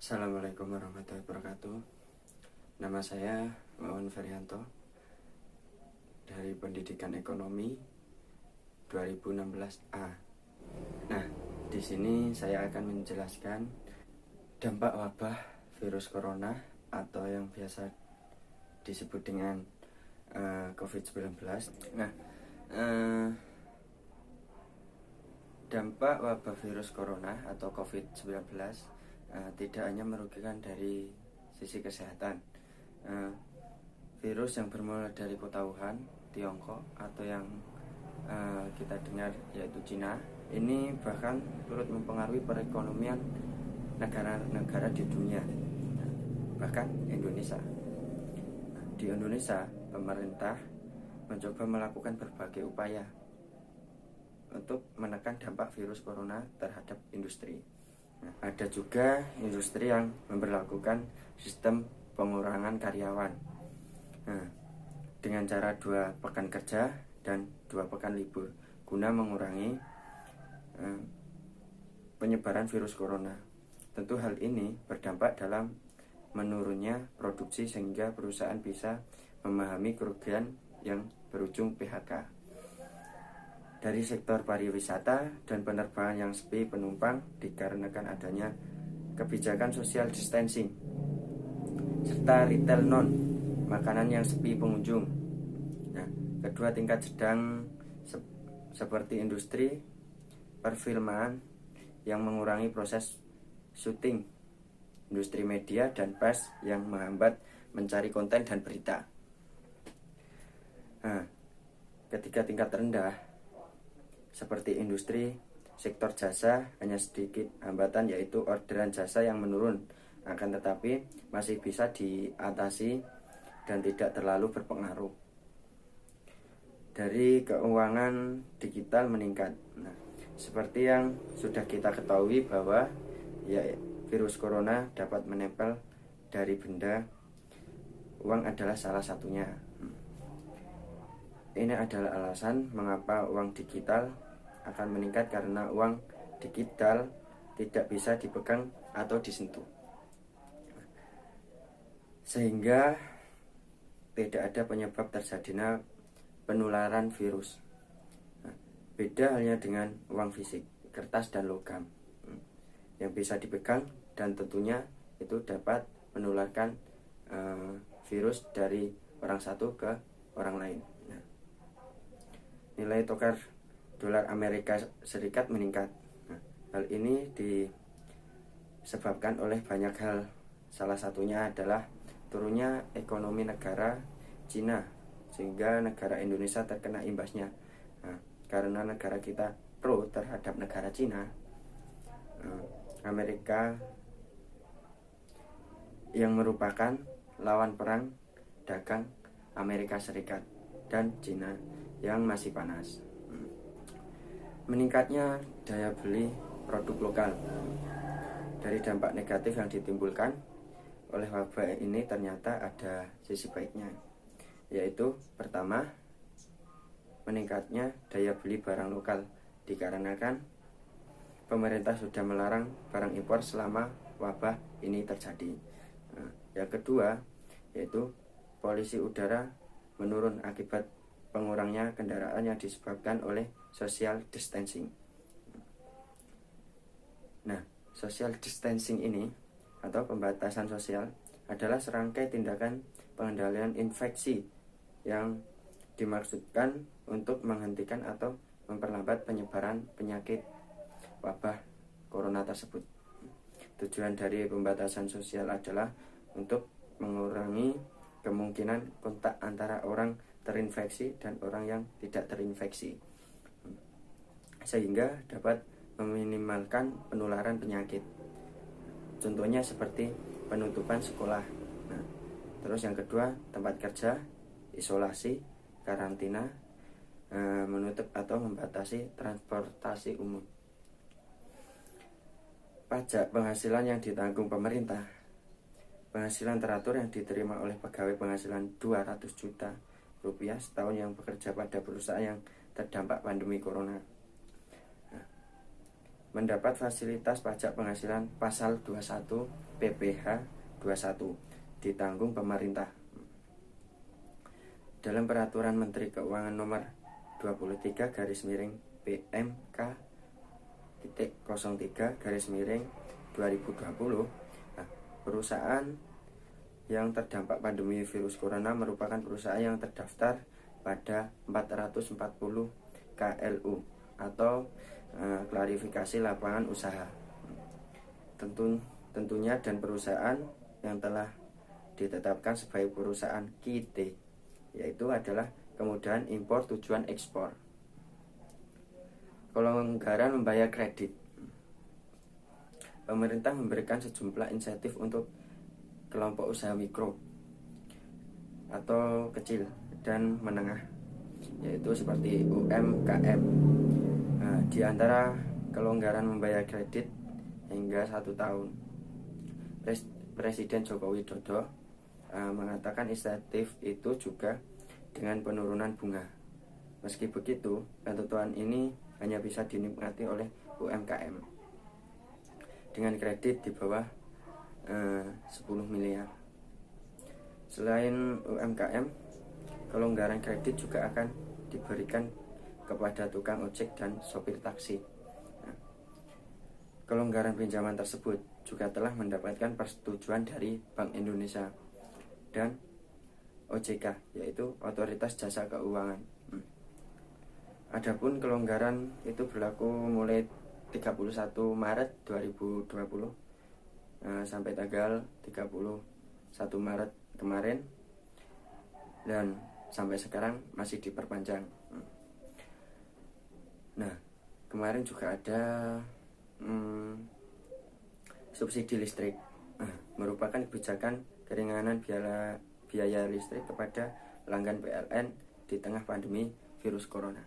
Assalamualaikum warahmatullahi wabarakatuh. Nama saya Wawan Ferianto dari Pendidikan Ekonomi 2016A. Nah, di sini saya akan menjelaskan dampak wabah virus corona atau yang biasa disebut dengan COVID-19. Nah, dampak wabah virus corona atau COVID-19 tidak hanya merugikan dari sisi kesehatan. Virus yang bermula dari kota Wuhan, Tiongkok, atau yang kita dengar yaitu Cina, ini bahkan turut mempengaruhi perekonomian negara-negara di dunia, bahkan Indonesia. Di Indonesia, pemerintah mencoba melakukan berbagai upaya untuk menekan dampak virus corona terhadap industri. Nah, ada juga industri yang memberlakukan sistem pengurangan karyawan, dengan cara 2 pekan kerja dan 2 pekan libur, guna mengurangi penyebaran virus corona. Tentu hal ini berdampak dalam menurunnya produksi sehingga perusahaan bisa memahami kerugian yang berujung PHK. Dari sektor pariwisata dan penerbangan yang sepi penumpang dikarenakan adanya kebijakan social distancing, serta retail non makanan yang sepi pengunjung. Nah, kedua tingkat sedang seperti industri perfilman yang mengurangi proses syuting, industri media dan pers yang menghambat mencari konten dan berita. Nah, ketiga tingkat rendah seperti industri, sektor jasa hanya sedikit hambatan, yaitu orderan jasa yang menurun, akan tetapi masih bisa diatasi dan tidak terlalu berpengaruh. Dari keuangan digital meningkat. Nah, seperti yang sudah kita ketahui bahwa virus corona dapat menempel dari benda, uang adalah salah satunya. Ini adalah alasan mengapa uang digital akan meningkat, karena uang digital tidak bisa dipegang atau disentuh, sehingga tidak ada penyebab terjadinya penularan virus. Beda halnya dengan uang fisik, kertas dan logam, yang bisa dipegang dan tentunya itu dapat menularkan virus dari orang satu ke orang lain. Nilai tukar dolar Amerika Serikat meningkat. Nah, hal ini disebabkan oleh banyak hal. Salah satunya adalah turunnya ekonomi negara Cina, sehingga negara Indonesia terkena imbasnya. Nah, karena negara kita pro terhadap negara Cina, Amerika yang merupakan lawan perang dagang Amerika Serikat dan Cina yang masih panas. Meningkatnya daya beli produk lokal. Dari dampak negatif yang ditimbulkan oleh wabah ini ternyata ada sisi baiknya, yaitu pertama, meningkatnya daya beli barang lokal dikarenakan pemerintah sudah melarang barang impor selama wabah ini terjadi. Yang kedua, yaitu polusi udara menurun akibat pengurangnya kendaraan yang disebabkan oleh social distancing. Nah, social distancing ini atau pembatasan sosial adalah serangkai tindakan pengendalian infeksi yang dimaksudkan untuk menghentikan atau memperlambat penyebaran penyakit wabah corona tersebut. Tujuan dari pembatasan sosial adalah untuk mengurangi kemungkinan kontak antara orang terinfeksi dan orang yang tidak terinfeksi, sehingga dapat meminimalkan penularan penyakit. Contohnya seperti penutupan sekolah. Nah, terus yang kedua, tempat kerja, isolasi, karantina, menutup atau membatasi transportasi umum. Pajak penghasilan yang ditanggung pemerintah. Penghasilan teratur yang diterima oleh pegawai penghasilan 200 juta rupiah setahun yang bekerja pada perusahaan yang terdampak pandemi corona. Mendapat fasilitas pajak penghasilan pasal 21 PPh 21 ditanggung pemerintah. Dalam Peraturan Menteri Keuangan Nomor 23 PMK 03 2020, perusahaan yang terdampak pandemi virus corona merupakan perusahaan yang terdaftar pada 440 KLU atau klarifikasi lapangan usaha. Tentunya dan perusahaan yang telah ditetapkan sebagai perusahaan KIT, yaitu adalah kemudahan impor tujuan ekspor. Kelonggaran membayar kredit. Pemerintah memberikan sejumlah insentif untuk kelompok usaha mikro atau kecil dan menengah, yaitu seperti UMKM. Di antara kelonggaran membayar kredit hingga 1 tahun, Presiden Joko Widodo mengatakan insentif itu juga dengan penurunan bunga. Meski begitu, ketentuan ini hanya bisa dinikmati oleh UMKM dengan kredit di bawah 10 miliar. Selain UMKM, kelonggaran kredit juga akan diberikan kepada tukang ojek dan sopir taksi. Kelonggaran pinjaman tersebut juga telah mendapatkan persetujuan dari Bank Indonesia dan OJK, yaitu Otoritas Jasa Keuangan. Adapun kelonggaran itu berlaku mulai 31 Maret 2020 sampai tanggal 31 Maret kemarin, dan sampai sekarang masih diperpanjang. Nah, kemarin juga ada subsidi listrik, merupakan kebijakan keringanan biaya listrik kepada pelanggan PLN di tengah pandemi virus corona.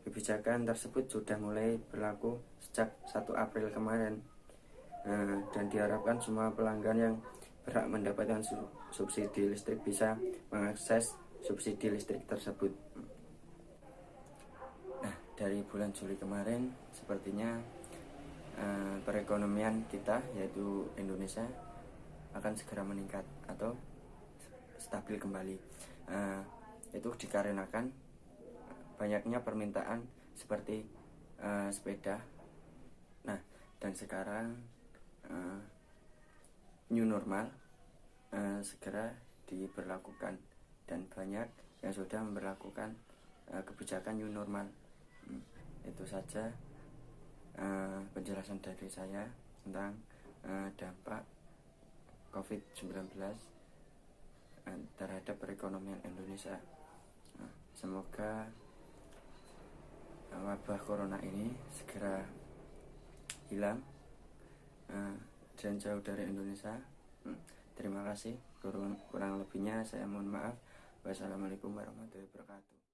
Kebijakan tersebut sudah mulai berlaku sejak 1 April kemarin, dan diharapkan semua pelanggan yang berhak mendapatkan subsidi listrik bisa mengakses subsidi listrik tersebut. Nah, dari bulan Juli kemarin sepertinya perekonomian kita, yaitu Indonesia, akan segera meningkat atau stabil kembali. Itu dikarenakan banyaknya permintaan seperti sepeda. Nah, dan sekarang new normal segera diberlakukan, dan banyak yang sudah memberlakukan kebijakan new normal. Itu saja penjelasan dari saya tentang dampak COVID-19 terhadap perekonomian Indonesia. Semoga wabah corona ini segera hilang dan jauh dari Indonesia. Terima kasih. Kurang lebihnya saya mohon maaf. Wassalamualaikum warahmatullahi wabarakatuh.